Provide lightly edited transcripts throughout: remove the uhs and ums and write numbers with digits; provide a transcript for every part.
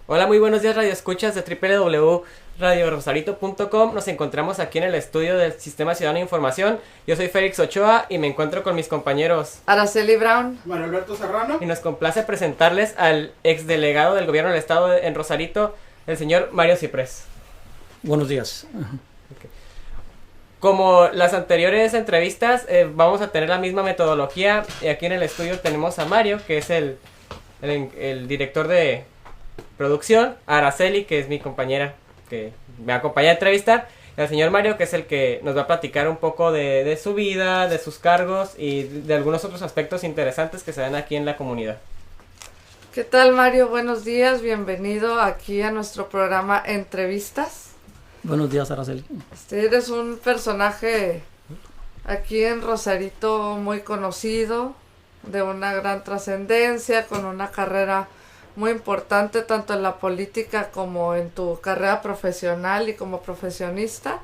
Hola, muy buenos días, Radio Escuchas de www.radiorosarito.com. Nos encontramos aquí en el estudio del Sistema Ciudadano de Información. Yo soy Félix Ochoa y me encuentro con mis compañeros Araceli Brown, Manuel Alberto Serrano. y nos complace presentarles al exdelegado del gobierno del estado en Rosarito, el señor Mario Ciprés. Buenos días. Como las anteriores entrevistas, vamos a tener la misma metodología. Aquí en el estudio tenemos a Mario, que es el director de producción, a Araceli, que es mi compañera que me acompaña a entrevistar, y al señor Mario, que es el que nos va a platicar un poco de su vida, de sus cargos y de algunos otros aspectos interesantes que se dan aquí en la comunidad. ¿qué tal Mario? Buenos días, bienvenido aquí a nuestro programa Entrevistas. Buenos días, Araceli. Eres un personaje aquí en Rosarito muy conocido, de una gran trascendencia, con una carrera muy importante tanto en la política como en tu carrera profesional y como profesionista,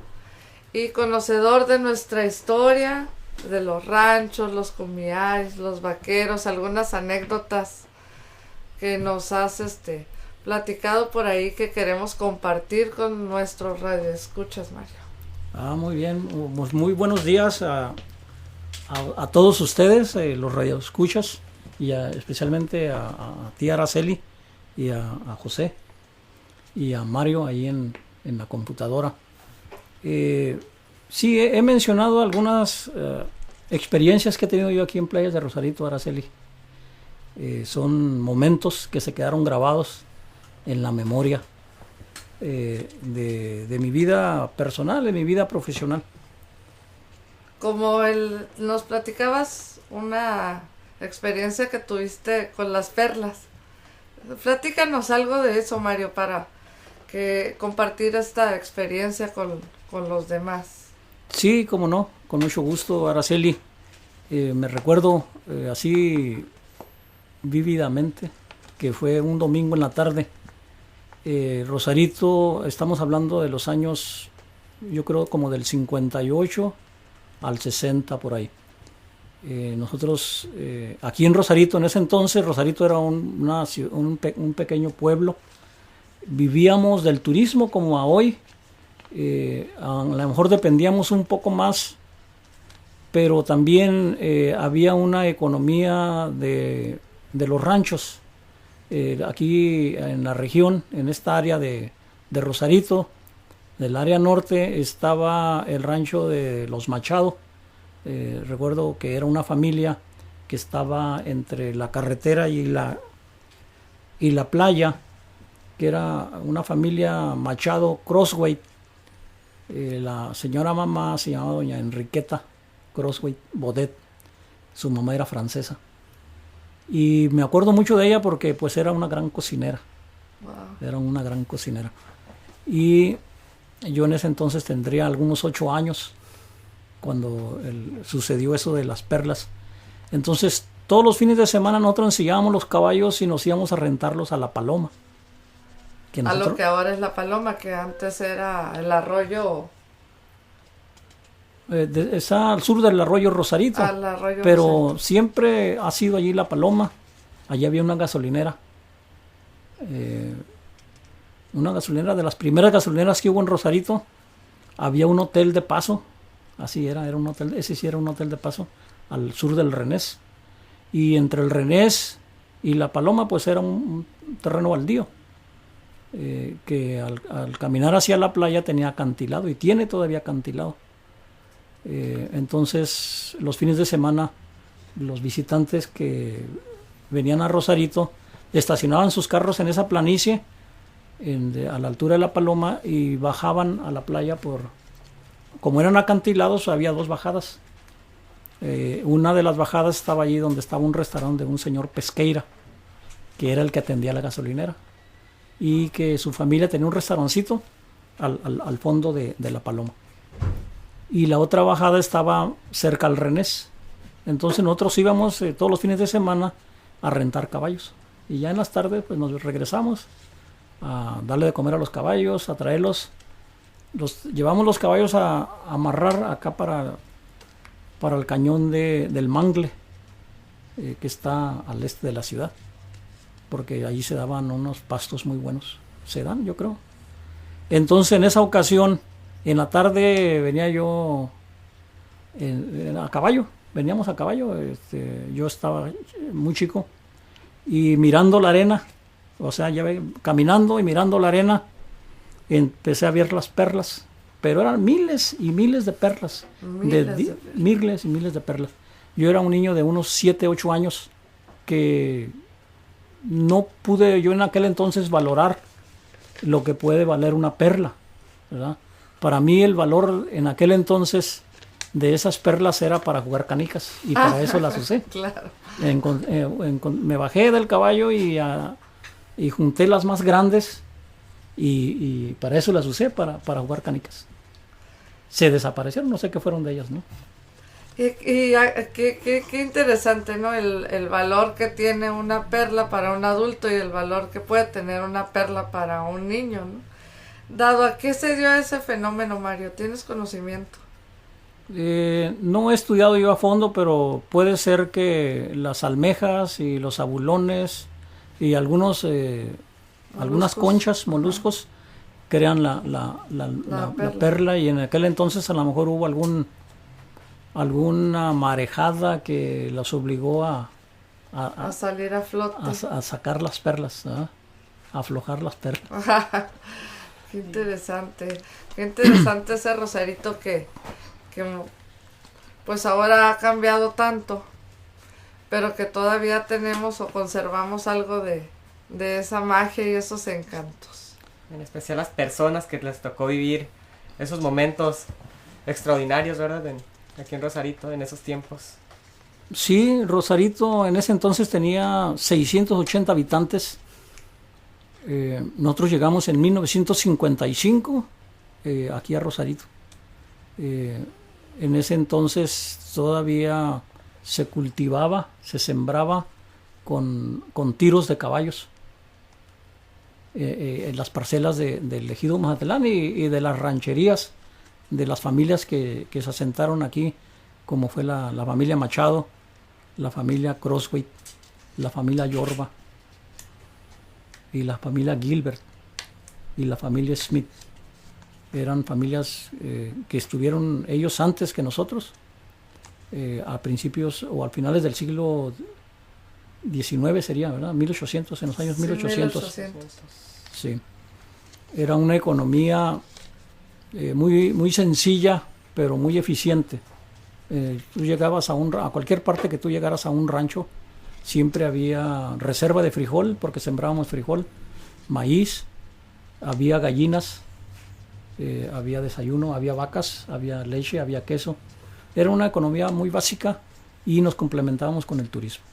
y conocedor de nuestra historia, de los ranchos, los cumiays, los vaqueros, algunas anécdotas que nos has platicado por ahí que queremos compartir con nuestros radioescuchas, Mario. Muy bien. Pues muy buenos días a todos ustedes, los radioescuchas, y especialmente a ti, Araceli, y a José, y a Mario ahí en la computadora. Sí, he mencionado algunas experiencias que he tenido yo aquí en Playas de Rosarito, Araceli. Son momentos que se quedaron grabados en la memoria de mi vida personal, de mi vida profesional. Como nos platicabas una experiencia que tuviste con las perlas. Platícanos algo de eso, Mario, para compartir esta experiencia con los demás. Sí, cómo no, con mucho gusto, Araceli. Me recuerdo así vívidamente que fue un domingo en la tarde. Rosarito, estamos hablando de los años, yo creo como del 58 al 60 por ahí. Nosotros aquí en Rosarito, en ese entonces, Rosarito era un pequeño pueblo. Vivíamos del turismo como a hoy. A lo mejor dependíamos un poco más, pero también había una economía de los ranchos. Aquí en la región, en esta área de Rosarito, del área norte, estaba el rancho de los Machado. Recuerdo que era una familia que estaba entre la carretera y la playa, que era una familia Machado Crossway. La señora mamá se llamaba doña Enriqueta Crossway Bodet. Su mamá era francesa. Y me acuerdo mucho de ella porque pues era una gran cocinera. Wow. Era una gran cocinera. Y yo en ese entonces tendría algunos 8 años cuando sucedió eso de las perlas. Entonces todos los fines de semana nosotros ensillábamos los caballos y nos íbamos a rentarlos a La Paloma. A lo que ahora es La Paloma, que antes era el arroyo. Está al sur del arroyo Rosarito, pero Rosarito. Siempre ha sido allí La Paloma. Allí había una gasolinera. Una gasolinera, de las primeras gasolineras que hubo en Rosarito. Había un hotel de paso. Así era un hotel, ese sí era un hotel de paso, al sur del Renés. Y entre el Renés y La Paloma pues era un terreno baldío. Que al caminar hacia la playa tenía acantilado y tiene todavía acantilado. Entonces los fines de semana los visitantes que venían a Rosarito estacionaban sus carros en esa planicie a la altura de La Paloma y bajaban a la playa como eran acantilados. Había 2 bajadas. Una de las bajadas estaba allí donde estaba un restaurante de un señor Pesqueira, que era el que atendía la gasolinera, y que su familia tenía un restaurancito al fondo de La Paloma. Y la otra bajada estaba cerca al Renés. Entonces nosotros íbamos todos los fines de semana a rentar caballos. Y ya en las tardes pues nos regresamos a darle de comer a los caballos, a traerlos. Llevamos los caballos a amarrar acá para el cañón del Mangle, que está al este de la ciudad. porque allí se daban unos pastos muy buenos. Se dan, yo creo. Entonces, en esa ocasión, en la tarde venía yo a caballo, veníamos a caballo, yo estaba muy chico, y mirando la arena, o sea, caminando y mirando la arena, empecé a ver las perlas, pero eran miles y miles de perlas, miles y miles de perlas. Yo era un niño de unos 7, 8 años que no pude yo en aquel entonces valorar lo que puede valer una perla, ¿verdad? Para mí el valor en aquel entonces de esas perlas era para jugar canicas, y para eso las usé. Claro. Me bajé del caballo y junté las más grandes, y para eso las usé, para jugar canicas. Se desaparecieron, no sé qué fueron de ellas, ¿no? Qué interesante, ¿no? El valor que tiene una perla para un adulto y el valor que puede tener una perla para un niño, ¿no? Dado a qué se dio ese fenómeno, Mario, ¿tienes conocimiento? No he estudiado yo a fondo, pero puede ser que las almejas y los abulones y algunas conchas, moluscos, crean la perla, y en aquel entonces a lo mejor hubo alguna marejada que los obligó a salir a flote, a sacar las perlas, ¿no? A aflojar las perlas. Qué interesante ese Rosarito que pues ahora ha cambiado tanto, pero que todavía tenemos o conservamos algo de esa magia y esos encantos. En especial las personas que les tocó vivir esos momentos extraordinarios, ¿verdad? Aquí en Rosarito, en esos tiempos. Sí, Rosarito en ese entonces tenía 680 habitantes. Nosotros llegamos en 1955 aquí a Rosarito. En ese entonces todavía se cultivaba, se sembraba con tiros de caballos en las parcelas del ejido Mazatlán y de las rancherías de las familias que se asentaron aquí, como fue la familia Machado, la familia Crossway, la familia Yorba y la familia Gilbert y la familia Smith. Eran familias que estuvieron ellos antes que nosotros, a principios o a finales del siglo XIX sería, ¿verdad? 1800, en los años 1800. Sí. Era una economía muy sencilla, pero muy eficiente. Tú llegabas a cualquier parte que tú llegaras a un rancho, siempre había reserva de frijol, porque sembrábamos frijol, maíz, había gallinas, había desayuno, había vacas, había leche, había queso. Era una economía muy básica y nos complementábamos con el turismo.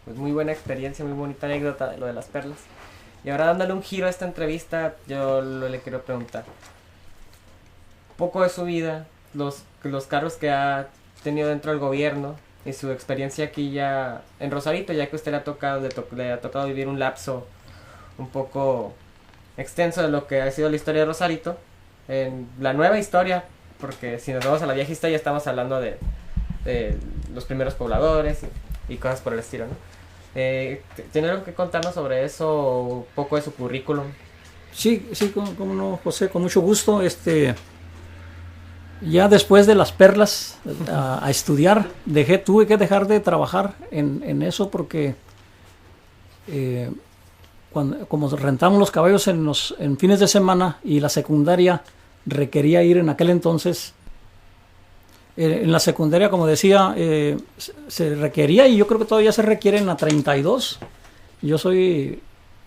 Pues muy buena experiencia, muy bonita anécdota lo de las perlas. Y ahora dándole un giro a esta entrevista, yo le quiero preguntar poco de su vida, los cargos que ha tenido dentro del gobierno y su experiencia aquí ya en Rosarito, ya que usted le ha tocado vivir un lapso un poco extenso de lo que ha sido la historia de Rosarito, en la nueva historia, porque si nos vamos a la vieja historia estamos hablando de los primeros pobladores y cosas por el estilo, ¿no? ¿Tiene algo que contarnos sobre eso, un poco de su currículum? Sí, como no, José, con mucho gusto. Ya después de las perlas a estudiar, tuve que dejar de trabajar en eso porque como rentamos los caballos en fines de semana y la secundaria requería ir en aquel entonces, en la secundaria, como decía, se requería, y yo creo que todavía se requiere en la 32. Yo soy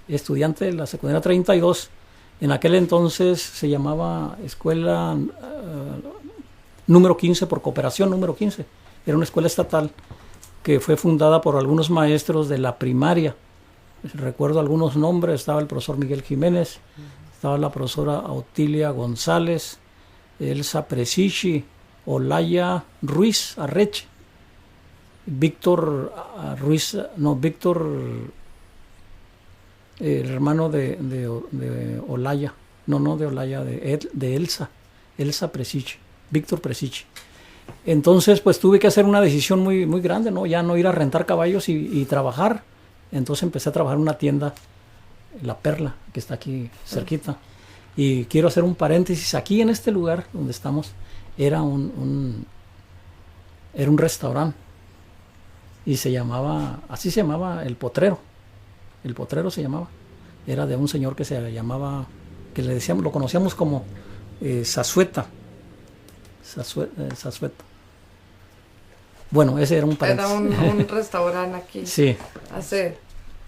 estudiante de la secundaria 32. En aquel entonces se llamaba escuela número 15, por cooperación número 15. Era una escuela estatal que fue fundada por algunos maestros de la primaria. Recuerdo algunos nombres: estaba el profesor Miguel Jiménez, estaba la profesora Otilia González, Elsa Presichi, Olaya Ruiz Arreche, Víctor Ruiz, el hermano de Olaya, de Olaya, de Elsa Presichi, Víctor Presichi. Entonces pues tuve que hacer una decisión muy grande, ¿no? Ya no ir a rentar caballos y trabajar Entonces empecé a trabajar en una tienda, La Perla, que está aquí cerquita. Y quiero hacer un paréntesis. Aquí en este lugar donde estamos era un restaurante. Y así se llamaba El Potrero. El Potrero se llamaba. Era de un señor que se llamaba, que le decíamos, lo conocíamos como Zazueta. Zazueta. Bueno, ese era un paréntesis. Era un restaurante aquí. Sí. Hace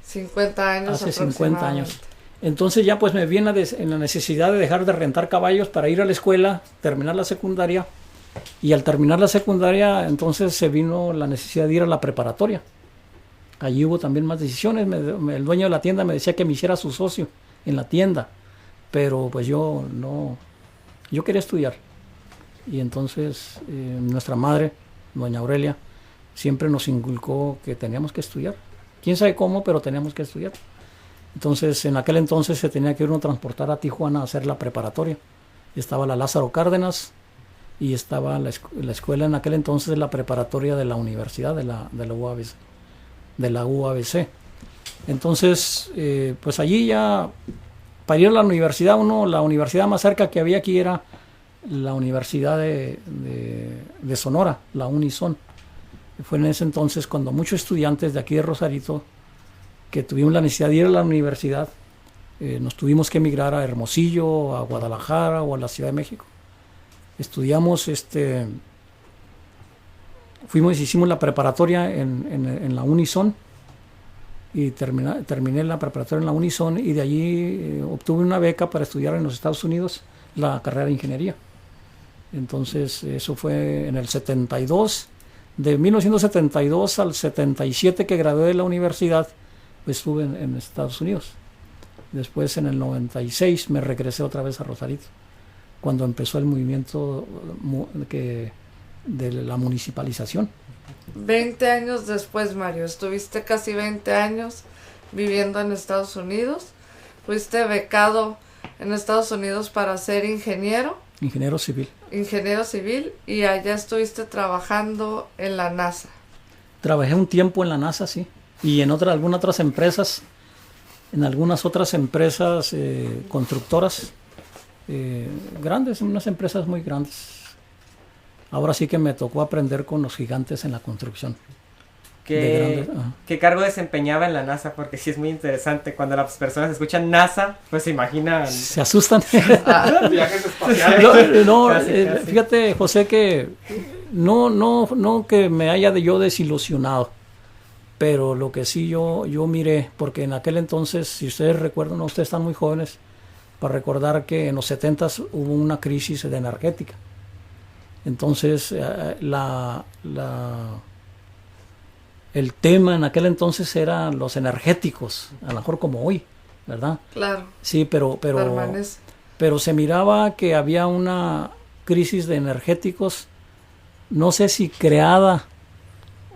50 años Hace 50 años. Entonces ya pues me vi en la necesidad de dejar de rentar caballos para ir a la escuela, terminar la secundaria. Y al terminar la secundaria, entonces se vino la necesidad de ir a la preparatoria. Allí hubo también más decisiones. El dueño de la tienda me decía que me hiciera su socio en la tienda. Pero pues yo quería estudiar. Y entonces nuestra madre, doña Aurelia, siempre nos inculcó que teníamos que estudiar. Quién sabe cómo, pero teníamos que estudiar. Entonces, en aquel entonces se tenía que uno transportar a Tijuana a hacer la preparatoria. Estaba la Lázaro Cárdenas y estaba la escuela en aquel entonces, la preparatoria de la universidad, de la UABC. Entonces, pues allí ya, para ir a la universidad, la universidad más cerca que había aquí era la Universidad de Sonora, la Unison. Fue en ese entonces cuando muchos estudiantes de aquí de Rosarito, que tuvimos la necesidad de ir a la universidad, nos tuvimos que emigrar a Hermosillo, a Guadalajara o a la Ciudad de México. Estudiamos, hicimos la preparatoria en la Unison y terminé la preparatoria en la Unison y de allí obtuve una beca para estudiar en los Estados Unidos la carrera de ingeniería. Entonces eso fue en el 72, de 1972 al 77 que gradué de la universidad, pues estuve en Estados Unidos. Después en el 96 me regresé otra vez a Rosarito, cuando empezó el movimiento de la municipalización. 20 años después, Mario, estuviste casi 20 años viviendo en Estados Unidos. Fuiste becado en Estados Unidos para ser ingeniero. Ingeniero civil. Ingeniero civil, y allá estuviste trabajando en la NASA. Trabajé un tiempo en la NASA, sí, y en algunas otras empresas, constructoras grandes, unas empresas muy grandes. Ahora sí que me tocó aprender con los gigantes en la construcción. ¿Qué cargo desempeñaba en la NASA? Porque sí es muy interesante. Cuando las personas escuchan NASA, pues se imaginan... Se asustan. Viajes espaciales. Casi. Fíjate, José, que no que me haya yo desilusionado. Pero lo que sí yo miré, porque en aquel entonces, si ustedes recuerdan, ustedes están muy jóvenes, para recordar que en los 70s hubo una crisis energética. Entonces, el tema en aquel entonces eran los energéticos, a lo mejor como hoy, ¿verdad? Claro. Sí, pero se miraba que había una crisis de energéticos, no sé si creada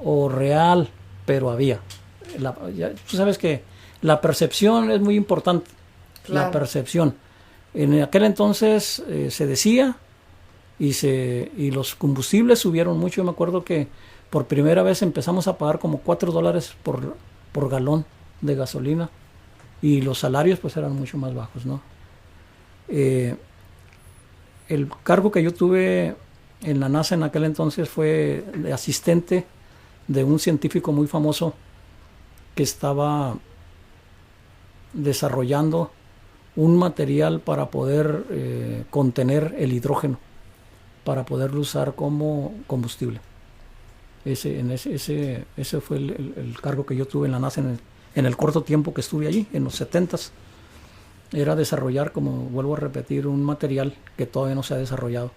o real, pero había. Tú sabes que la percepción es muy importante. Claro. La percepción. En aquel entonces se decía y los combustibles subieron mucho. Yo me acuerdo que por primera vez empezamos a pagar como $4 por galón de gasolina y los salarios pues eran mucho más bajos, ¿no? El cargo que yo tuve en la NASA en aquel entonces fue de asistente de un científico muy famoso que estaba desarrollando un material para poder contener el hidrógeno, para poderlo usar como combustible. Ese fue el cargo que yo tuve en la NASA en el corto tiempo que estuve allí, en los 70s. Era desarrollar, como vuelvo a repetir, un material que todavía no se ha desarrollado,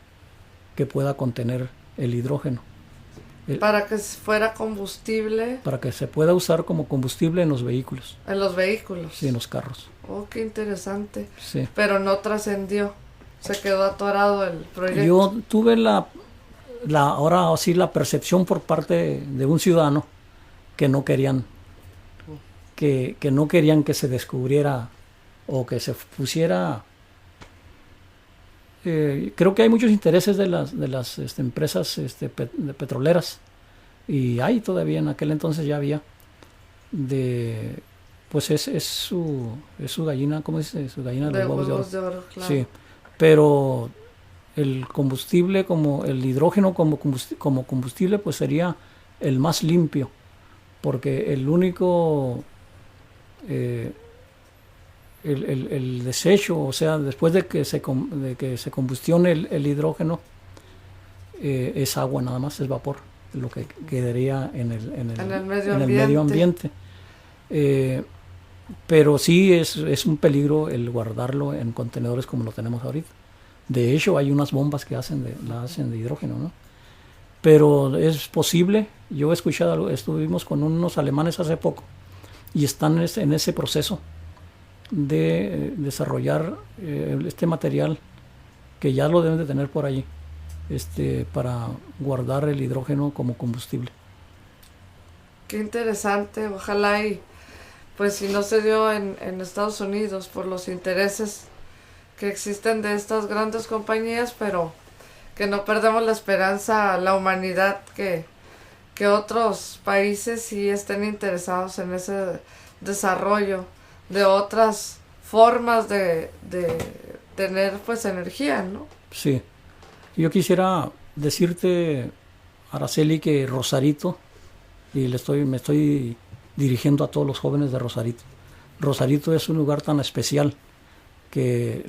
que pueda contener el hidrógeno. Para que fuera combustible. Para que se pueda usar como combustible en los vehículos. En los vehículos. Sí, en los carros. Oh, qué interesante. Sí. Pero no trascendió. Se quedó atorado el proyecto. Yo tuve ahora sí la percepción por parte de un ciudadano que no querían que se descubriera o que se pusiera. Creo que hay muchos intereses de las empresas petroleras, y hay todavía, en aquel entonces ya había, de pues es su gallina, ¿cómo dice? Su gallina de De los huevos huevos de oro. de oro, claro. Sí, pero el combustible como el hidrógeno como combustible pues sería el más limpio, porque el único el desecho, o sea, después de que de que se combustione el hidrógeno, es agua nada más, es vapor, lo que quedaría en el medio en el ambiente. medio ambiente. Pero sí es un peligro el guardarlo en contenedores como lo tenemos ahorita. De hecho, hay unas bombas que la hacen de hidrógeno, ¿no? Pero es posible. Yo he escuchado, estuvimos con unos alemanes hace poco y están en ese proceso de desarrollar este material que ya lo deben de tener por allí, para guardar el hidrógeno como combustible. Qué interesante, ojalá y pues si no se dio en Estados Unidos por los intereses que existen de estas grandes compañías, pero que no perdemos la esperanza a la humanidad que otros países sí estén interesados en ese desarrollo de otras formas de tener pues energía, ¿no? Sí. Yo quisiera decirte, Araceli, que Rosarito, y me estoy dirigiendo a todos los jóvenes de Rosarito. Rosarito es un lugar tan especial que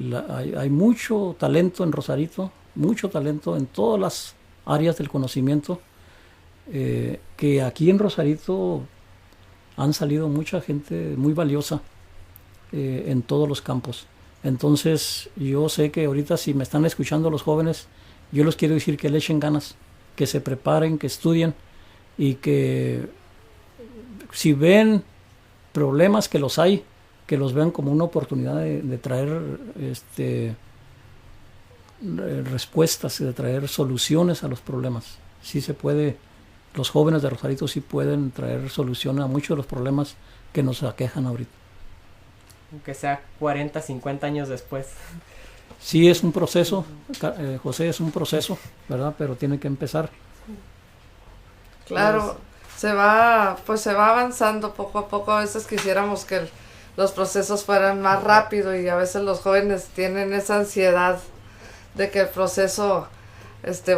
hay mucho talento en Rosarito, mucho talento en todas las áreas del conocimiento, que aquí en Rosarito han salido mucha gente muy valiosa en todos los campos. Entonces yo sé que ahorita si me están escuchando los jóvenes, yo les quiero decir que le echen ganas, que se preparen, que estudien y que si ven problemas, que los hay, que los vean como una oportunidad de traer respuestas, de traer soluciones a los problemas. Sí se puede, los jóvenes de Rosarito sí pueden traer solución a muchos de los problemas que nos aquejan ahorita. Aunque sea 40, 50 años después. Sí, es un proceso, José, es un proceso, ¿verdad? Pero tiene que empezar. Claro, se va avanzando poco a poco. A veces quisiéramos que los procesos fueran más rápido y a veces los jóvenes tienen esa ansiedad de que el proceso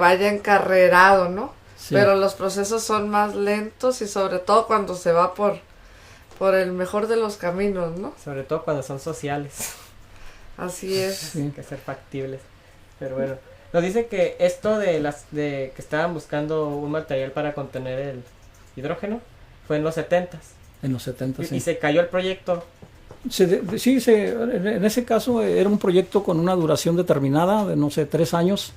vaya encarrerado, ¿no? Sí. Pero los procesos son más lentos y sobre todo cuando se va por el mejor de los caminos, ¿no? Sobre todo cuando son sociales. Así es. Sí. Hay que ser factibles. Pero bueno, nos dice que esto de que estaban buscando un material para contener el hidrógeno fue en los 70s. En los 70, sí. Y se cayó el proyecto. En ese caso era un proyecto con una duración determinada de, no sé, 3 años.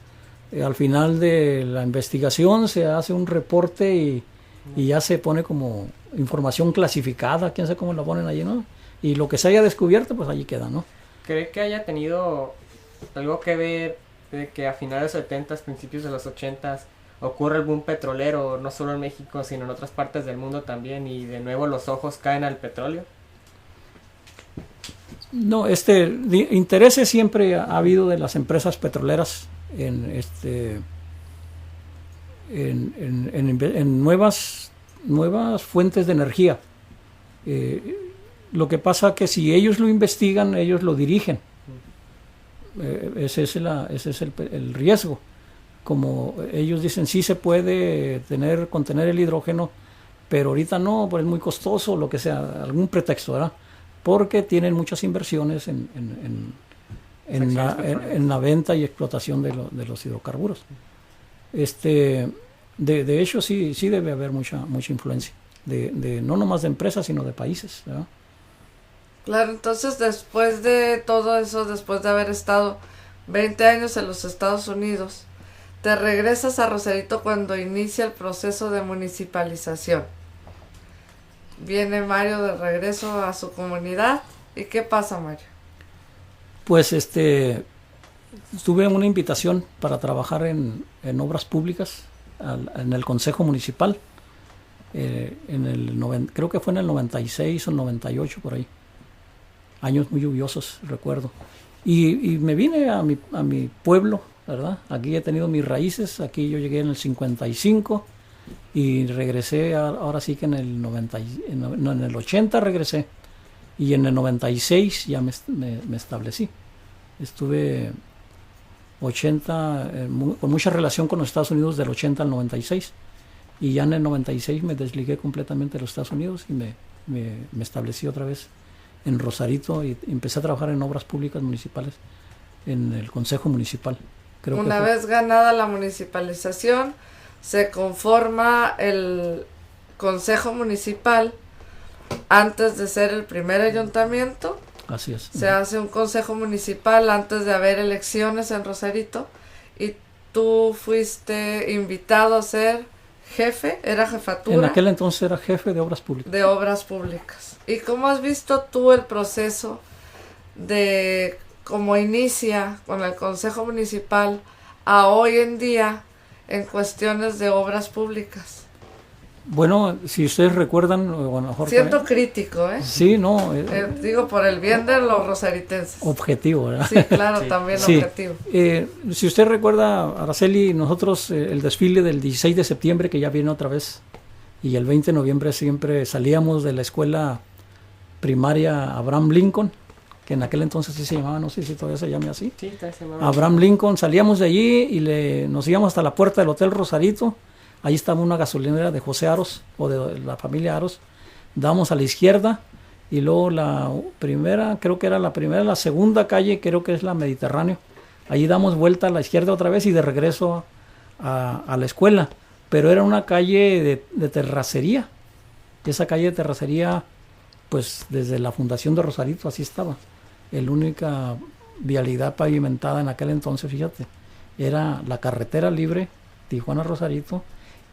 Al final de la investigación se hace un reporte y ya se pone como información clasificada, quién sabe cómo la ponen allí, ¿no? Y lo que se haya descubierto, pues allí queda, ¿no? ¿Cree que haya tenido algo que ver de que a finales de los 70s, principios de los 80s, ocurre el boom petrolero, no solo en México, sino en otras partes del mundo también, y de nuevo los ojos caen al petróleo? No, intereses siempre ha habido de las empresas petroleras en nuevas fuentes de energía. Lo que pasa que si ellos lo investigan, ellos lo dirigen. Ese es el riesgo. Como ellos dicen, sí se puede contener el hidrógeno, pero ahorita no, pues es muy costoso, lo que sea, algún pretexto, ¿verdad? Porque tienen muchas inversiones en la venta y explotación de los hidrocarburos. De hecho, sí debe haber mucha influencia, no nomás de empresas, sino de países, ¿verdad? Claro, entonces después de todo eso, después de haber estado 20 años en los Estados Unidos, te regresas a Rosarito cuando inicia el proceso de municipalización. Viene Mario de regreso a su comunidad. ¿Y qué pasa, Mario? Pues tuve una invitación para trabajar en obras públicas en el Consejo Municipal, creo que fue en el 96 o el 98 por ahí. Años muy lluviosos, recuerdo. Y me vine a mi pueblo, ¿verdad? Aquí he tenido mis raíces, aquí yo llegué en el 55 y regresé ahora sí que en el 90, no, en el 80 regresé y en el 96 ya me establecí. Estuve 80 con mucha relación con los Estados Unidos del 80 al 96 y ya en el 96 me desligué completamente de los Estados Unidos y me establecí otra vez en Rosarito y empecé a trabajar en obras públicas municipales en el Consejo Municipal. Una vez ganada la municipalización, se conforma el Consejo Municipal antes de ser el primer ayuntamiento. Así es. Se hace un Consejo Municipal antes de haber elecciones en Rosarito y tú fuiste invitado a ser jefe, era jefatura. En aquel entonces era jefe de obras públicas. De obras públicas. ¿Y cómo has visto tú el proceso de cómo inicia con el Consejo Municipal a hoy en día en cuestiones de obras públicas? Bueno, si ustedes recuerdan, o a lo mejor... Siento crítico, ¿eh? Sí, no. Digo, por el bien de los rosaritenses. Objetivo, ¿verdad? Sí, claro, sí. También sí. Objetivo. Si usted recuerda, Araceli, nosotros el desfile del 16 de septiembre, que ya viene otra vez, y el 20 de noviembre siempre salíamos de la escuela primaria Abraham Lincoln, que en aquel entonces sí se llamaba, no sé si todavía se llama así. Sí, se llamaba. Abraham Lincoln, salíamos de allí y nos íbamos hasta la puerta del Hotel Rosarito. Ahí estaba una gasolinera de José Aros, o de la familia Aros. Damos a la izquierda y luego la primera, creo que era la primera, la segunda calle, creo que es la Mediterráneo. Allí damos vuelta a la izquierda otra vez y de regreso a la escuela. Pero era una calle de terracería. Esa calle de terracería, pues desde la fundación de Rosarito así estaba. La única vialidad pavimentada en aquel entonces, fíjate, era la carretera libre Tijuana-Rosarito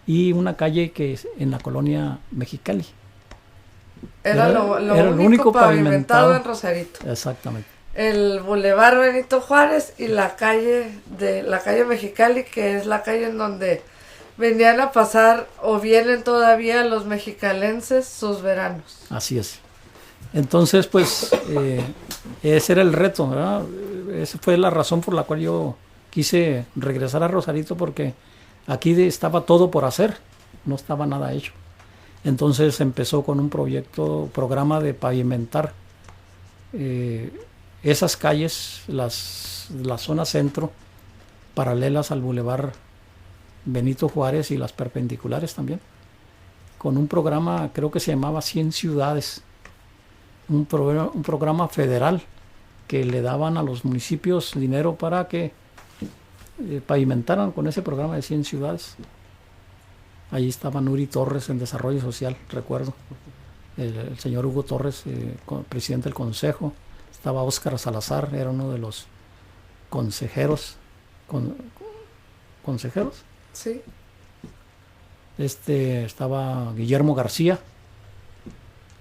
y una calle que es en la colonia Mexicali. Era lo único pavimentado en Rosarito. Exactamente. El Boulevard Benito Juárez y la calle Mexicali, que es la calle en donde venían a pasar o vienen todavía los mexicalenses sus veranos. Así es. Entonces, pues, ese era el reto, ¿verdad? Esa fue la razón por la cual yo quise regresar a Rosarito, porque aquí estaba todo por hacer, no estaba nada hecho. Entonces empezó con un programa de pavimentar esas calles, la zona centro, paralelas al Boulevard Benito Juárez y las perpendiculares también, con un programa, creo que se llamaba 100 ciudades, un programa federal que le daban a los municipios dinero para que pavimentaran con ese programa de 100 ciudades. Allí estaba Nuri Torres en Desarrollo Social, recuerdo. El señor Hugo Torres, presidente del consejo. Estaba Óscar Salazar, era uno de los consejeros. ¿Consejeros? Sí. Estaba Guillermo García.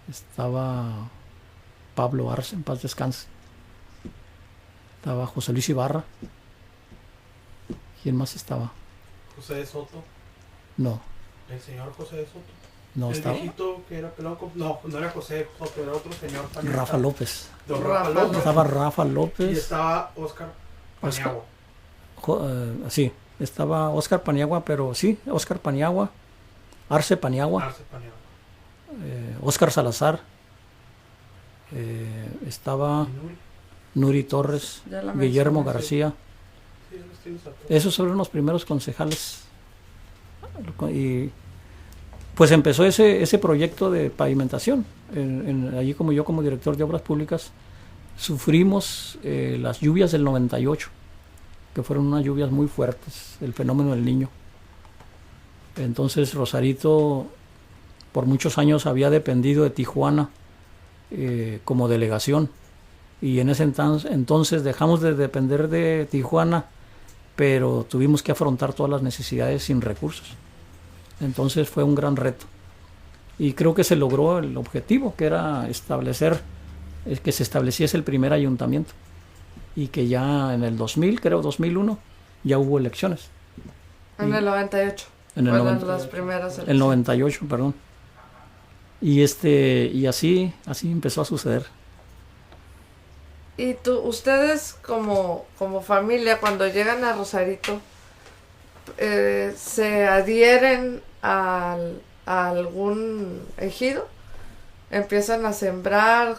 Estaba Pablo Arce, en paz descanse. Estaba José Luis Ibarra. ¿Quién más estaba? José de Soto. No. El señor José de Soto. No, el estaba. viejito que era pelado. No era José de Soto, era otro señor. Rafa López. Don Rafa López. Estaba Rafa López. Y estaba Óscar Paniagua. Sí, estaba Óscar Paniagua, pero sí, Óscar Paniagua. Arce Paniagua. Óscar Salazar. Estaba Nuri Torres. Guillermo García. Esos fueron los primeros concejales. Y pues empezó ese proyecto de pavimentación. Allí como yo, como director de obras públicas, sufrimos las lluvias del 98, que fueron unas lluvias muy fuertes, el fenómeno del Niño. Entonces Rosarito por muchos años había dependido de Tijuana como delegación, y en ese entonces dejamos de depender de Tijuana, pero tuvimos que afrontar todas las necesidades sin recursos. Entonces fue un gran reto y creo que se logró el objetivo, que era que se estableciese el primer ayuntamiento, y que ya en el 2001 ya hubo elecciones. En el 98 fueron las primeras elecciones. El 98, perdón. Y así empezó a suceder. Y ustedes como familia, cuando llegan a Rosarito, se adhieren a algún ejido, empiezan a sembrar.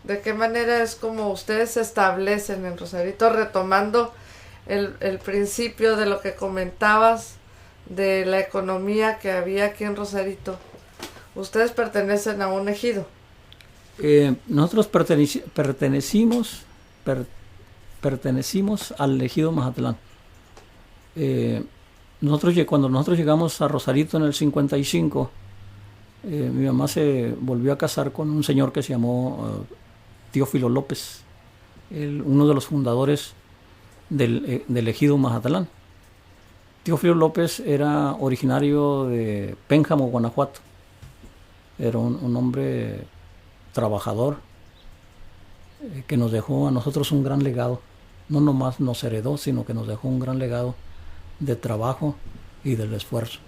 ¿De qué manera es como ustedes se establecen en Rosarito, retomando el principio de lo que comentabas de la economía que había aquí en Rosarito? Ustedes pertenecen a un ejido. Nosotros pertenecimos al ejido Mazatlán. Cuando nosotros llegamos a Rosarito en el 55, mi mamá se volvió a casar con un señor que se llamó Teófilo López, uno de los fundadores del ejido Mazatlán. Teófilo López era originario de Pénjamo, Guanajuato. Era un hombre trabajador que nos dejó a nosotros un gran legado. No nomás nos heredó, sino que nos dejó un gran legado de trabajo y del esfuerzo.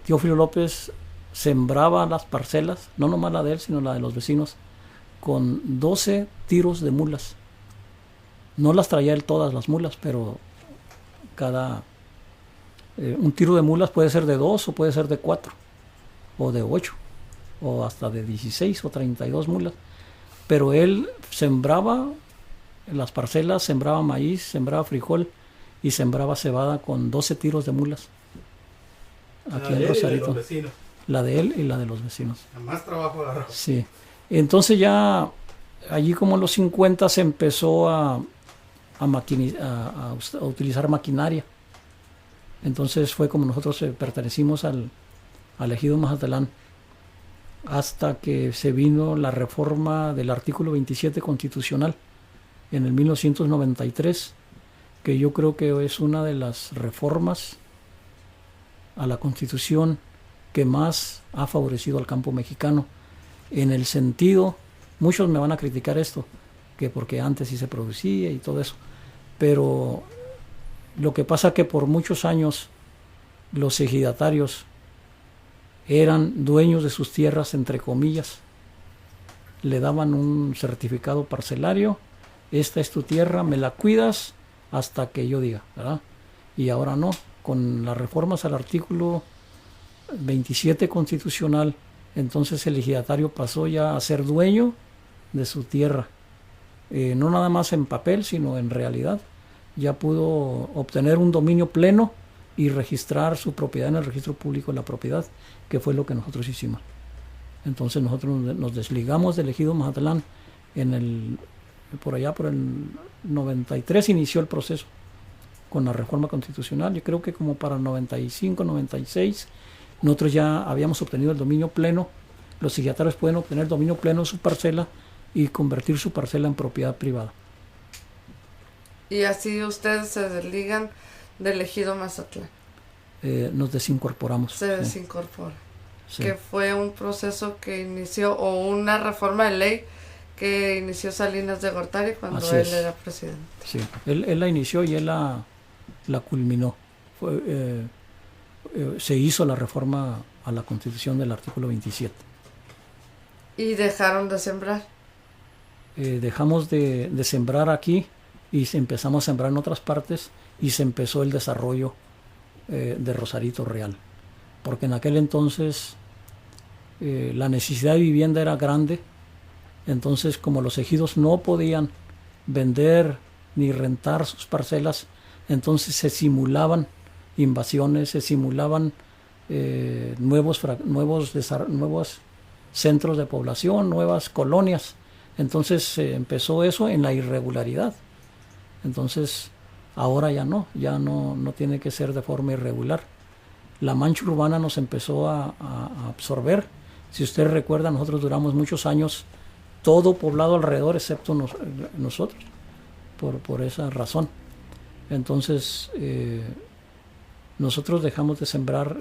Teófilo López sembraba las parcelas, no nomás la de él, sino la de los vecinos, con 12 tiros de mulas. No las traía él todas las mulas, pero un tiro de mulas puede ser de 2 o puede ser de 4 o de 8 o hasta de 16 o 32 mulas. Pero él sembraba en las parcelas, sembraba maíz, sembraba frijol y sembraba cebada con 12 tiros de mulas. Aquí en Rosarito. La de él y la de los vecinos. Más trabajo agarró. Sí. Entonces ya allí como en los 50 se empezó a utilizar maquinaria. Entonces fue como nosotros pertenecimos al ejido Mazatlán, hasta que se vino la reforma del artículo 27 constitucional en el 1993, que yo creo que es una de las reformas a la Constitución que más ha favorecido al campo mexicano, en el sentido, muchos me van a criticar esto, que porque antes sí se producía y todo eso, pero lo que pasa que por muchos años los ejidatarios eran dueños de sus tierras, entre comillas, le daban un certificado parcelario, esta es tu tierra, me la cuidas hasta que yo diga, ¿verdad? Y ahora no, con las reformas al artículo 27 constitucional, entonces el ejidatario pasó ya a ser dueño de su tierra, no nada más en papel, sino en realidad. Ya pudo obtener un dominio pleno y registrar su propiedad en el registro público de la propiedad, que fue lo que nosotros hicimos. Entonces nosotros nos desligamos del ejido Mazatlán por allá por el 93 inició el proceso con la reforma constitucional. Yo creo que como para el 95, 96 nosotros ya habíamos obtenido el dominio pleno. Los ejidatarios pueden obtener dominio pleno de su parcela y convertir su parcela en propiedad privada. Y así ustedes se desligan del ejido Mazatlán. Nos desincorporamos. Se desincorpora. Sí. Que fue un proceso que inició, o una reforma de ley que inició Salinas de Gortari cuando Así él es. era presidente. Sí, él la inició y él la culminó. Se hizo la reforma a la Constitución del artículo 27. Y dejaron de sembrar. Dejamos de sembrar aquí y empezamos a sembrar en otras partes y se empezó el desarrollo de Rosarito Real. Porque en aquel entonces la necesidad de vivienda era grande. Entonces, como los ejidos no podían vender ni rentar sus parcelas, entonces se simulaban invasiones, se simulaban nuevos centros de población, nuevas colonias. Entonces empezó eso en la irregularidad. Entonces ahora ya no tiene que ser de forma irregular. La mancha urbana nos empezó a absorber. Si ustedes recuerdan, nosotros duramos muchos años todo poblado alrededor excepto nosotros, por esa razón. Entonces nosotros dejamos de sembrar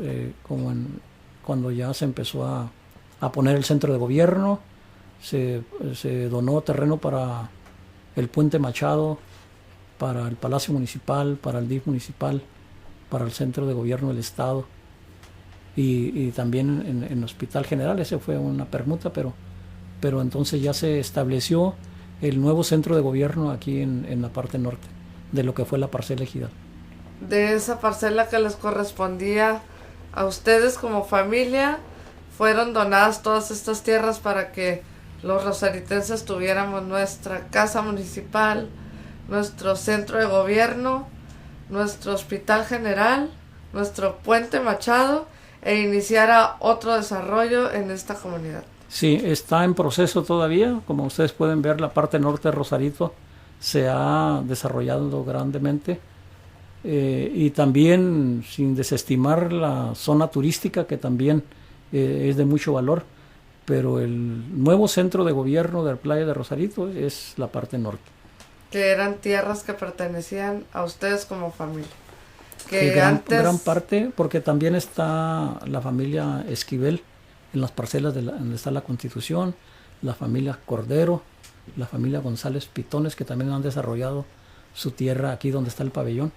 cuando ya se empezó a poner el centro de gobierno. Se donó terreno para el Puente Machado, para el Palacio Municipal, para el DIF municipal, para el Centro de Gobierno del Estado y también en el Hospital General. Ese fue una permuta, pero entonces ya se estableció el nuevo centro de gobierno aquí en la parte norte de lo que fue la parcela ejidal. de esa parcela que les correspondía a ustedes como familia, fueron donadas todas estas tierras para que los rosaritenses tuviéramos nuestra casa municipal, nuestro centro de gobierno, nuestro hospital general, nuestro puente Machado, e iniciara otro desarrollo en esta comunidad. Sí, está en proceso todavía. Como ustedes pueden ver, la parte norte de Rosarito se ha desarrollado grandemente. Y también, sin desestimar la zona turística, que también es de mucho valor, pero el nuevo centro de gobierno de la playa de Rosarito es la parte norte. Que eran tierras que pertenecían a ustedes como familia. Gran parte, porque también está la familia Esquivel en las parcelas donde está la Constitución, la familia Cordero, la familia González Pitones, que también han desarrollado su tierra aquí donde está el pabellón,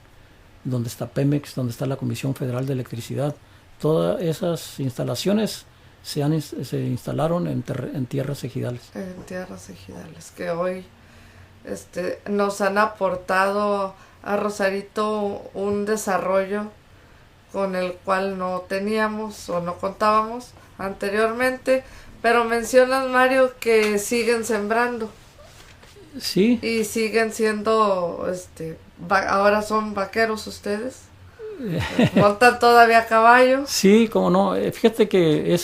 donde está Pemex, donde está la Comisión Federal de Electricidad. Todas esas instalaciones se instalaron en tierras ejidales. En tierras ejidales, que hoy nos han aportado a Rosarito un desarrollo con el cual no teníamos o no contábamos anteriormente. Pero mencionas, Mario, que siguen sembrando. Sí. Y siguen siendo, ahora son vaqueros ustedes. ¿Montan todavía a caballo? Sí, como no. Fíjate que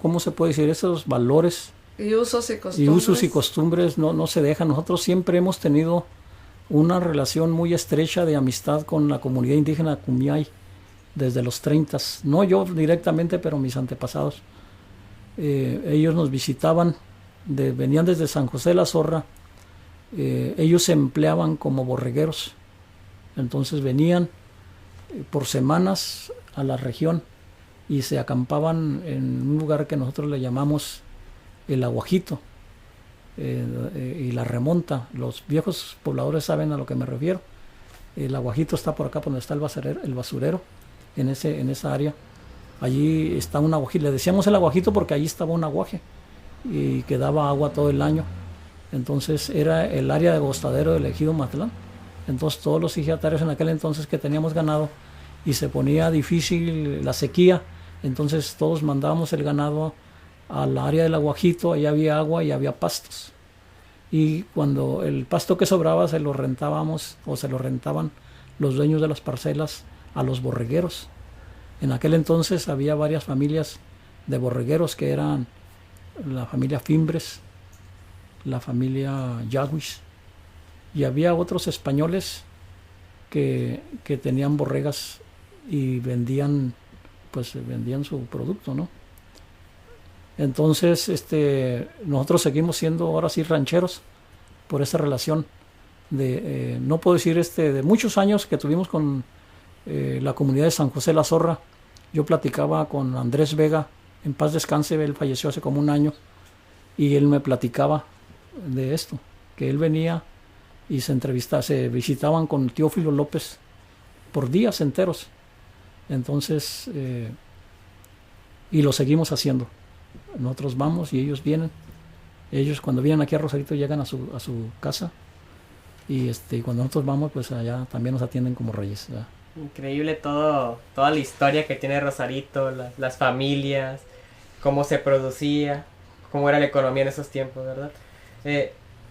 ¿cómo se puede decir? Esos valores Y usos y costumbres no se dejan. Nosotros siempre hemos tenido una relación muy estrecha de amistad con la comunidad indígena Kumiai desde los 30. No yo directamente, pero mis antepasados. Ellos nos visitaban, venían desde San José de la Zorra. Ellos se empleaban como borregueros. Entonces venían por semanas a la región y se acampaban en un lugar que nosotros le llamamos el Aguajito y la Remonta. Los viejos pobladores saben a lo que me refiero. El Aguajito está por acá, por donde está el basurero, en esa área. Allí está un aguajito. Le decíamos el Aguajito porque allí estaba un aguaje y que daba agua todo el año. Entonces era el área de gostadero del ejido Matlán. Entonces todos los ejidatarios en aquel entonces que teníamos ganado y se ponía difícil la sequía, entonces todos mandábamos el ganado al área del Aguajito. Allá había agua y había pastos. Y cuando el pasto que sobraba se lo rentábamos o se lo rentaban los dueños de las parcelas a los borregueros. En aquel entonces había varias familias de borregueros que eran la familia Fimbres, la familia Yaguis, y había otros españoles que tenían borregas y vendían su producto, ¿no? Entonces nosotros seguimos siendo ahora sí rancheros por esa relación de no puedo decir de muchos años que tuvimos con la comunidad de San José la Zorra. Yo platicaba con Andrés Vega, en paz descanse, él falleció hace como un año, y él me platicaba de esto, que él venía y se visitaban con Teófilo López por días enteros. Entonces y lo seguimos haciendo. Nosotros vamos y ellos vienen. Ellos cuando vienen aquí a Rosarito llegan a su casa y cuando nosotros vamos, pues allá también nos atienden como reyes, ¿verdad? Increíble toda la historia que tiene Rosarito, las familias, cómo se producía, cómo era la economía en esos tiempos, ¿verdad?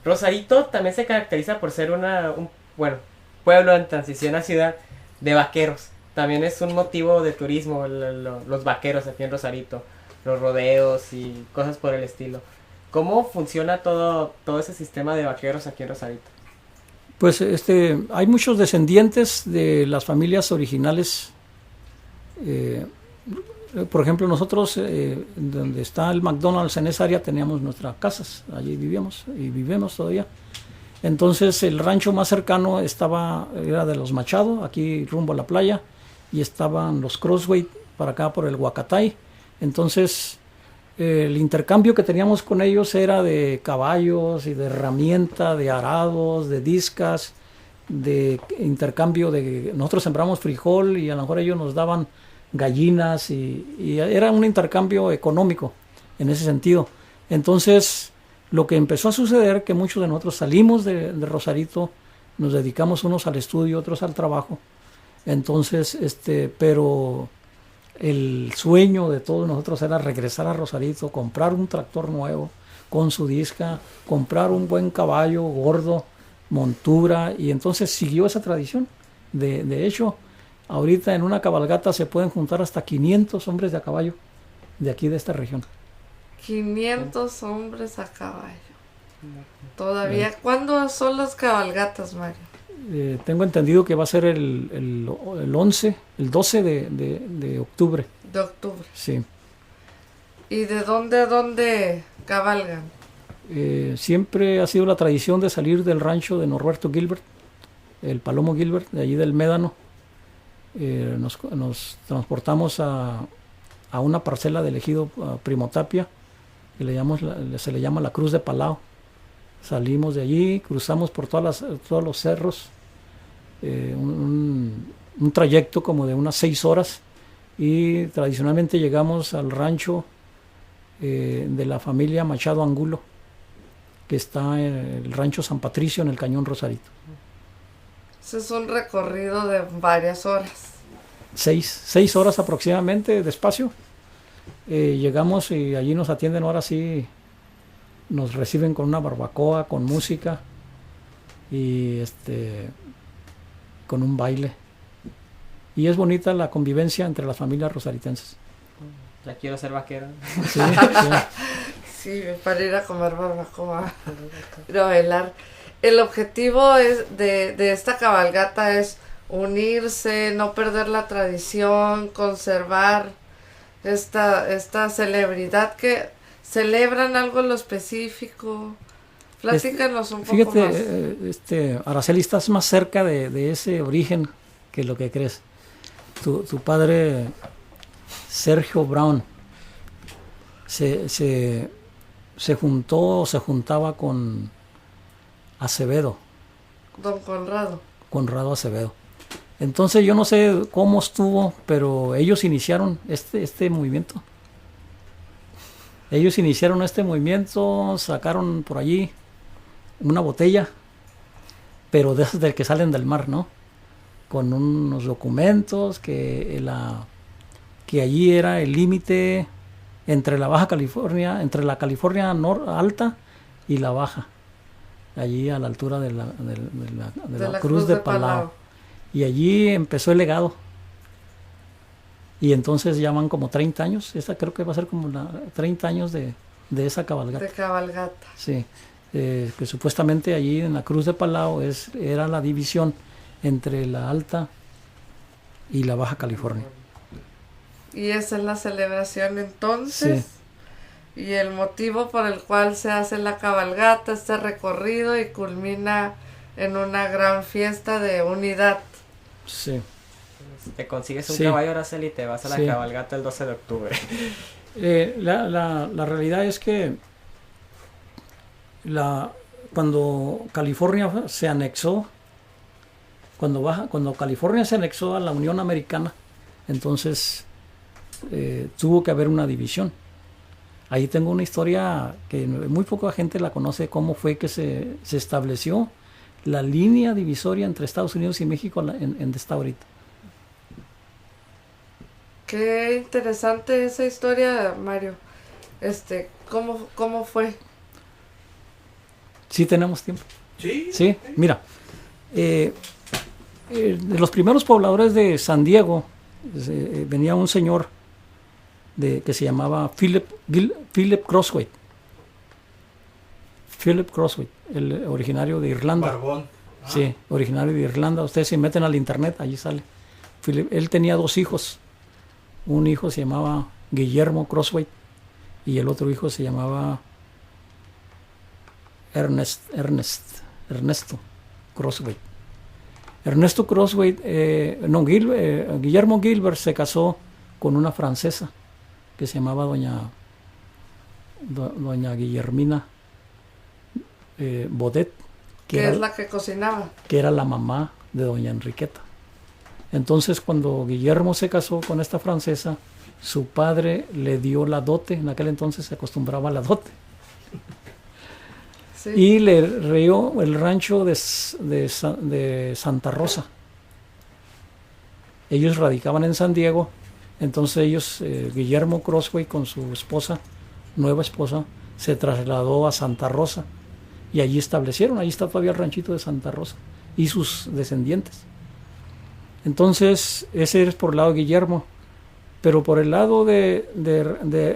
Rosarito también se caracteriza por ser un pueblo en transición a ciudad de vaqueros. También es un motivo de turismo los vaqueros aquí en Rosarito, los rodeos y cosas por el estilo. ¿Cómo funciona todo ese sistema de vaqueros aquí en Rosarito? Pues hay muchos descendientes de las familias originales. Por ejemplo, nosotros donde está el McDonald's, en esa área teníamos nuestras casas, allí vivíamos y vivimos todavía. Entonces el rancho más cercano era de los Machado, aquí rumbo a la playa, y estaban los Crossway para acá por el Huacatay. Entonces el intercambio que teníamos con ellos era de caballos y de herramienta, de arados, de discas, de intercambio nosotros sembramos frijol y a lo mejor ellos nos daban gallinas y era un intercambio económico en ese sentido. Entonces lo que empezó a suceder, que muchos de nosotros salimos de Rosarito nos dedicamos unos al estudio, otros al trabajo. Entonces, pero el sueño de todos nosotros era regresar a Rosarito, comprar un tractor nuevo con su disca, comprar un buen caballo gordo, montura, y entonces siguió esa tradición. De hecho, ahorita en una cabalgata se pueden juntar hasta 500 hombres de a caballo de aquí de esta región. 500 hombres a caballo. Todavía. ¿Cuándo son las cabalgatas, Mario? Tengo entendido que va a ser el 11, el 12 de octubre. De octubre. Sí. ¿Y de dónde a dónde cabalgan? Siempre ha sido la tradición de salir del rancho de Norberto Gilbert, el Palomo Gilbert, de allí del Médano. Nos transportamos a una parcela del ejido Primo Tapia, que se le llama la Cruz de Palao. Salimos de allí, cruzamos por todos los cerros, un trayecto como de unas 6 horas, y tradicionalmente llegamos al rancho de la familia Machado Angulo, que está en el rancho San Patricio en el Cañón Rosarito. Ese es un recorrido de varias horas. 6 horas aproximadamente, despacio. Llegamos y allí nos atienden, ahora sí, nos reciben con una barbacoa, con música y con un baile. Y es bonita la convivencia entre las familias rosaritenses. Ya quiero ser vaquero. Sí, sí. Sí, para ir a comer barbacoa, ir a bailar. El objetivo de esta cabalgata es unirse, no perder la tradición, conservar esta celebridad. Que celebran algo en lo específico. Platícanos un poco más. Fíjate, Araceli, estás más cerca de ese origen que lo que crees. Tu padre, Sergio Brown, se juntaba con Acevedo. Don Conrado. Conrado Acevedo. Entonces yo no sé cómo estuvo, pero ellos iniciaron este movimiento. Ellos iniciaron este movimiento, sacaron por allí una botella, pero de esas del que salen del mar, ¿no? Con unos documentos que allí era el límite entre la Baja California, entre la California Alta y la Baja, allí a la altura de la Cruz de Palau. Y allí empezó el legado. Y entonces ya van como 30 años. Esta creo que va a ser como 30 años de esa cabalgata. De cabalgata. Sí. Que supuestamente allí en la Cruz de Palau era la división entre la Alta y la Baja California. Y esa es la celebración entonces. Sí. Y el motivo por el cual se hace la cabalgata, este recorrido, y culmina en una gran fiesta de unidad. Sí. Te consigues un caballo, Araceli, y te vas a la cabalgata el 12 de octubre. La realidad es que cuando California se anexó, cuando California se anexó a la Unión Americana, entonces tuvo que haber una división. Ahí tengo una historia que muy poca gente la conoce, cómo fue que se estableció la línea divisoria entre Estados Unidos y México en donde está ahorita. Qué interesante esa historia, Mario. ¿Cómo fue? Sí, tenemos tiempo. Sí. Mira, de los primeros pobladores de San Diego venía un señor que se llamaba Philip Crosthwaite. Philip Crosthwaite, el originario de Irlanda. Barbón. Sí, originario de Irlanda. Ustedes se meten al internet, allí sale. Él tenía 2 hijos. Un hijo se llamaba Guillermo Crosthwaite y el otro hijo se llamaba Ernesto Crosthwaite. Ernesto Crosthwaite, Guillermo Gilbert se casó con una francesa que se llamaba doña Guillermina Baudet, que es la que cocinaba, que era la mamá de doña Enriqueta. Entonces, cuando Guillermo se casó con esta francesa, su padre le dio la dote. En aquel entonces se acostumbraba a la dote. Sí. Y le reyó el rancho de Santa Rosa. Ellos radicaban en San Diego, entonces ellos, Guillermo Crossway con su esposa, nueva esposa, se trasladó a Santa Rosa y allí establecieron, ahí está todavía el ranchito de Santa Rosa y sus descendientes. Entonces ese es por el lado de Guillermo, pero por el lado de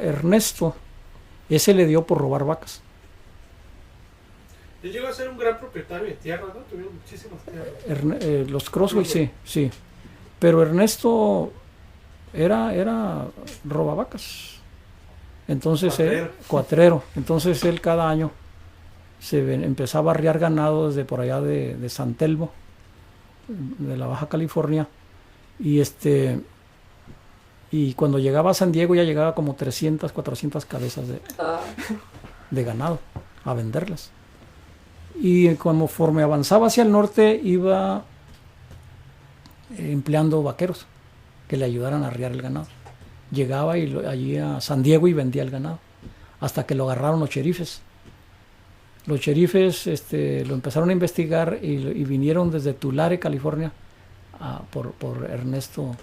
Ernesto, ese le dio por robar vacas. Él llegó a ser un gran propietario de tierra, ¿no? Tuvieron muchísimas tierras. Los Crossway sí, pero Ernesto era robavacas. Entonces cuatrero. Entonces él cada año empezaba a arriar ganado desde por allá de San Telmo, de la Baja California, y cuando llegaba a San Diego ya llegaba como 300, 400 cabezas de ganado a venderlas. Y conforme avanzaba hacia el norte iba empleando vaqueros que le ayudaran a arriar el ganado. Llegaba allí a San Diego y vendía el ganado, hasta que lo agarraron los cherifes. Los cherifes lo empezaron a investigar y vinieron desde Tulare, California, por Ernesto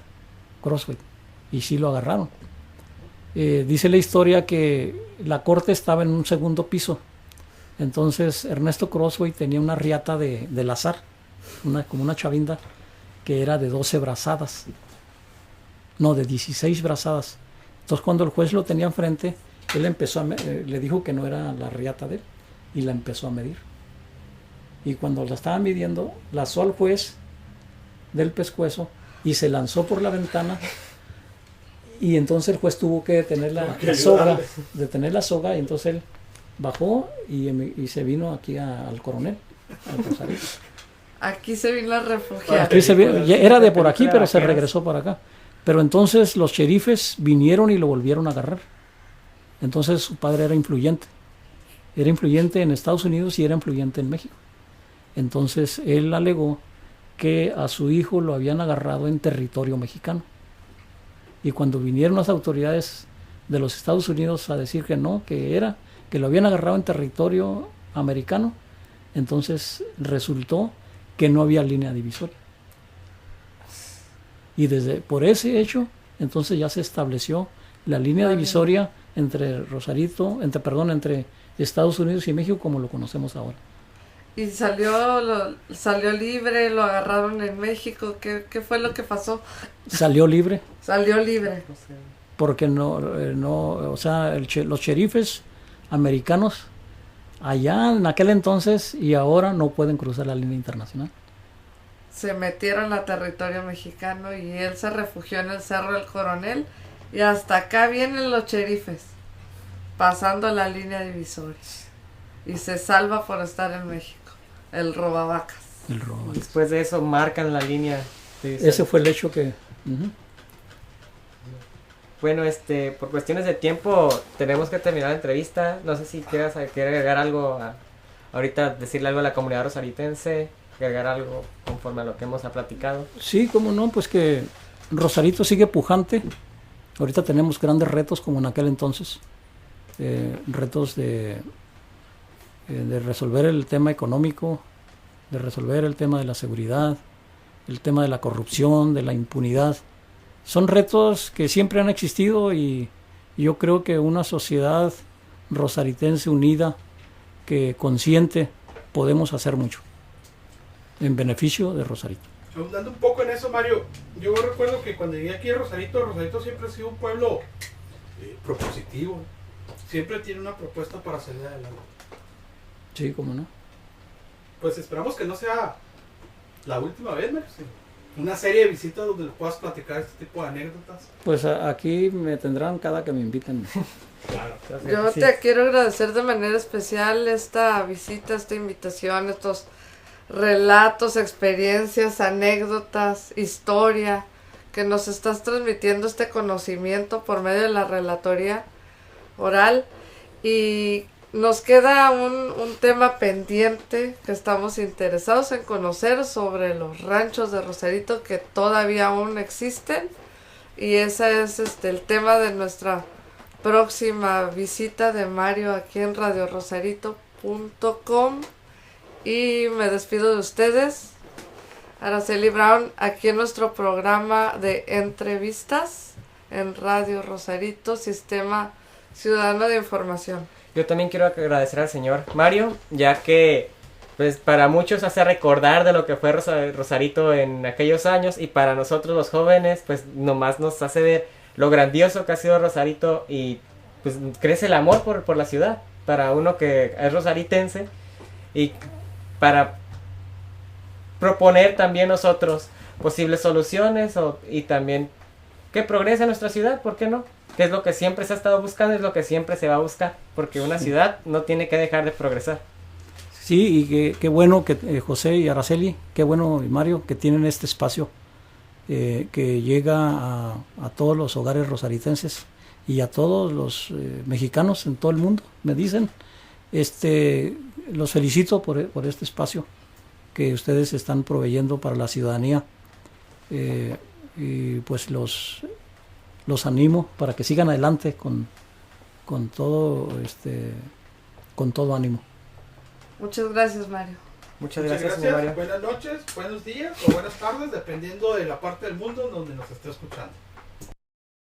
Crossway, y sí lo agarraron. Dice la historia que la corte estaba en un segundo piso. Entonces Ernesto Crossway tenía una riata del azar, como una chavinda, que era de 12 brazadas. No, de 16 brazadas. Entonces cuando el juez lo tenía enfrente, él empezó le dijo que no era la riata de él, y la empezó a medir. Y cuando la estaba midiendo, lanzó al juez del pescuezo y se lanzó por la ventana. Y entonces el juez tuvo que detener la soga, y entonces él bajó y se vino aquí al coronel, al Rosarito. Aquí se vino a refugiar. Aquí era de por aquí, pero se regresó para acá. Pero entonces los cherifes vinieron y lo volvieron a agarrar. Entonces su padre era influyente. Era influyente en Estados Unidos y era influyente en México. Entonces él alegó que a su hijo lo habían agarrado en territorio mexicano. Y cuando vinieron las autoridades de los Estados Unidos a decir que no, que lo habían agarrado en territorio americano, entonces resultó que no había línea divisoria. Y por ese hecho, entonces ya se estableció la línea divisoria entre entre Estados Unidos y México como lo conocemos ahora. Y salió libre, lo agarraron en México. ¿Qué fue lo que pasó? Salió libre. Salió libre. Porque los cherifes americanos allá en aquel entonces y ahora no pueden cruzar la línea internacional. Se metieron a territorio mexicano y él se refugió en el Cerro del Coronel, y hasta acá vienen los cherifes pasando la línea divisoria y se salva por estar en México, el robavacas. Después de eso marcan la línea divisoria. Ese fue el hecho que... Bueno, por cuestiones de tiempo tenemos que terminar la entrevista. No sé si quieres agregar algo ahorita, decirle algo a la comunidad rosaritense, agregar algo conforme a lo que hemos platicado. Sí, cómo no, pues que Rosarito sigue pujante. Ahorita tenemos grandes retos como en aquel entonces. Retos de resolver el tema económico, de resolver el tema de la seguridad, el tema de la corrupción, de la impunidad. Son retos que siempre han existido y yo creo que una sociedad rosaritense unida, que consciente, podemos hacer mucho en beneficio de Rosarito. Hablando un poco en eso, Mario, yo recuerdo que cuando llegué aquí a Rosarito siempre ha sido un pueblo propositivo. Siempre tiene una propuesta para salir adelante. Sí, cómo no. Pues esperamos que no sea la última vez, Mario. Sí. Una serie de visitas donde puedas platicar este tipo de anécdotas. Pues aquí me tendrán cada que me inviten. Claro. Yo te quiero agradecer de manera especial esta visita, esta invitación, estos relatos, experiencias, anécdotas, historia, que nos estás transmitiendo este conocimiento por medio de la relatoría oral. Y nos queda un tema pendiente que estamos interesados en conocer sobre los ranchos de Rosarito que todavía aún existen, y ese es el tema de nuestra próxima visita de Mario aquí en Radio Rosarito gmail.com. Y me despido de ustedes, Araceli Brown, aquí en nuestro programa de entrevistas en Radio Rosarito, Sistema Ciudadano de Información. Yo también quiero agradecer al señor Mario, ya que pues para muchos hace recordar de lo que fue Rosarito en aquellos años, y para nosotros los jóvenes pues nomás nos hace ver lo grandioso que ha sido Rosarito, y pues crece el amor por la ciudad para uno que es rosaritense, y para proponer también nosotros posibles soluciones y también que progrese nuestra ciudad, ¿por qué no? Que es lo que siempre se ha estado buscando, es lo que siempre se va a buscar, porque una ciudad no tiene que dejar de progresar. Sí, y qué bueno que José y Araceli, qué bueno y Mario, que tienen este espacio que llega a todos los hogares rosaritenses y a todos los mexicanos en todo el mundo, me dicen. Los felicito por este espacio que ustedes están proveyendo para la ciudadanía, y pues los animo para que sigan adelante con todo ánimo. Muchas gracias, Mario. Muchas gracias, señor Mario. Buenas noches, buenos días o buenas tardes, dependiendo de la parte del mundo donde nos esté escuchando.